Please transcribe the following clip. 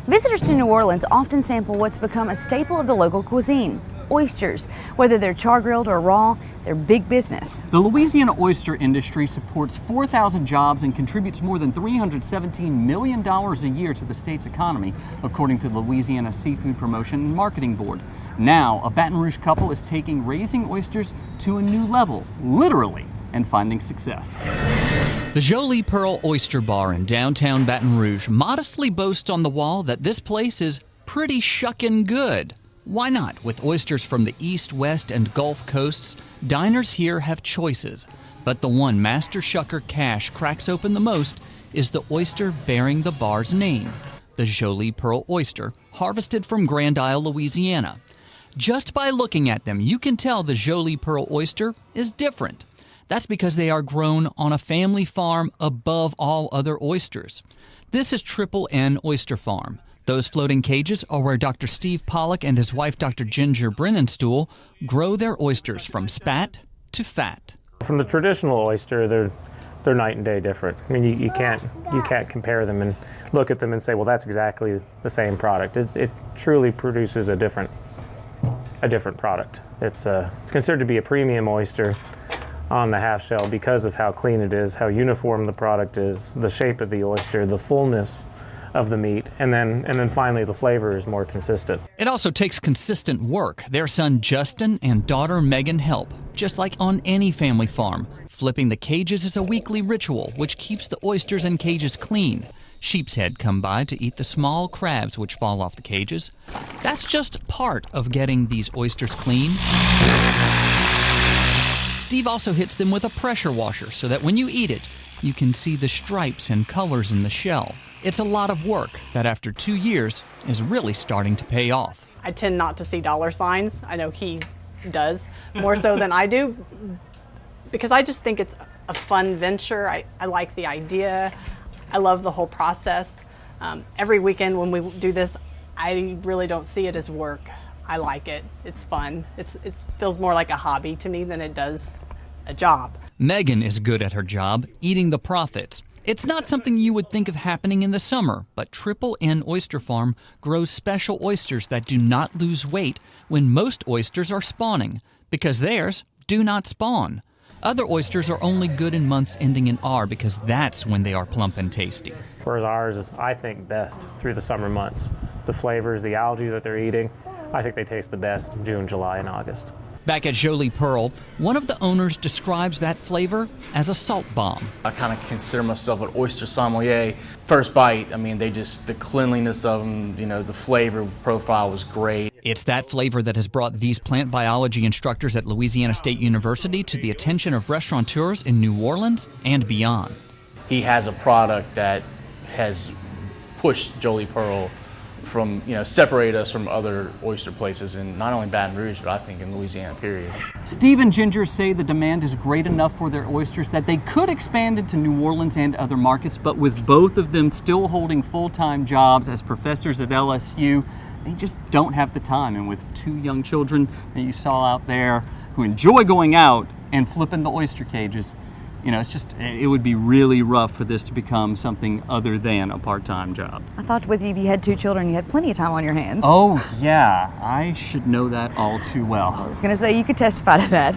Visitors to New Orleans often sample what's become a staple of the local cuisine, oysters. Whether they're char-grilled or raw, they're big business. The Louisiana oyster industry supports 4,000 jobs and contributes more than $317 million a year to the state's economy, according to the Louisiana Seafood Promotion and Marketing Board. Now, a Baton Rouge couple is taking raising oysters to a new level, literally, and finding success. The Jolie Pearl Oyster Bar in downtown Baton Rouge modestly boasts on the wall that this place is pretty shuckin' good. Why not? With oysters from the East, West, and Gulf Coasts, diners here have choices. But the one Master Shucker Cash cracks open the most is the oyster bearing the bar's name, the Jolie Pearl Oyster, harvested from Grand Isle, Louisiana. Just by looking at them, you can tell the Jolie Pearl Oyster is different. That's because they are grown on a family farm above all other oysters. This is Triple N Oyster Farm. Those floating cages are where Dr. Steve Pollock and his wife, Dr. Ginger Brennenstuhl, grow their oysters from spat to fat. From the traditional oyster, they're night and day different. I mean, you can't compare them and look at them and say, well, that's exactly the same product. It truly produces a different product. It's considered to be a premium oyster on the half shell because of how clean it is, how uniform the product is, the shape of the oyster, the fullness of the meat, and then finally the flavor is more consistent. It also takes consistent work. Their son Justin and daughter Megan help, just like on any family farm. Flipping the cages is a weekly ritual which keeps the oysters and cages clean. Sheep's head come by to eat the small crabs which fall off the cages. That's just part of getting these oysters clean. Steve also hits them with a pressure washer so that when you eat it, you can see the stripes and colors in the shell. It's a lot of work that after 2 years is really starting to pay off. I tend not to see dollar signs. I know he does more so than I do because I just think it's a fun venture. I like the idea. I love the whole process. Every weekend when we do this, I really don't see it as work. I like it. It's fun. It feels more like a hobby to me than it does a job. Megan is good at her job, eating the profits. It's not something you would think of happening in the summer, but Triple N Oyster Farm grows special oysters that do not lose weight when most oysters are spawning, because theirs do not spawn. Other oysters are only good in months ending in R because that's when they are plump and tasty. Whereas ours is, I think, best through the summer months. The flavors, the algae that they're eating, I think they taste the best in June, July, and August. Back at Jolie Pearl, one of the owners describes that flavor as a salt bomb. I kind of consider myself an oyster sommelier. First bite, I mean, the cleanliness of them, the flavor profile was great. It's that flavor that has brought these plant biology instructors at Louisiana State University to the attention of restaurateurs in New Orleans and beyond. He has a product that has pushed Jolie Pearl from, separate us from other oyster places in not only Baton Rouge, but I think in Louisiana, period. Steve and Ginger say the demand is great enough for their oysters that they could expand into New Orleans and other markets, but with both of them still holding full-time jobs as professors at LSU, they just don't have the time. And with 2 young children that you saw out there who enjoy going out and flipping the oyster cages, it would be really rough for this to become something other than a part-time job. I thought with you, if you had 2 children, you had plenty of time on your hands. Oh, yeah. I should know that all too well. I was going to say, you could testify to that.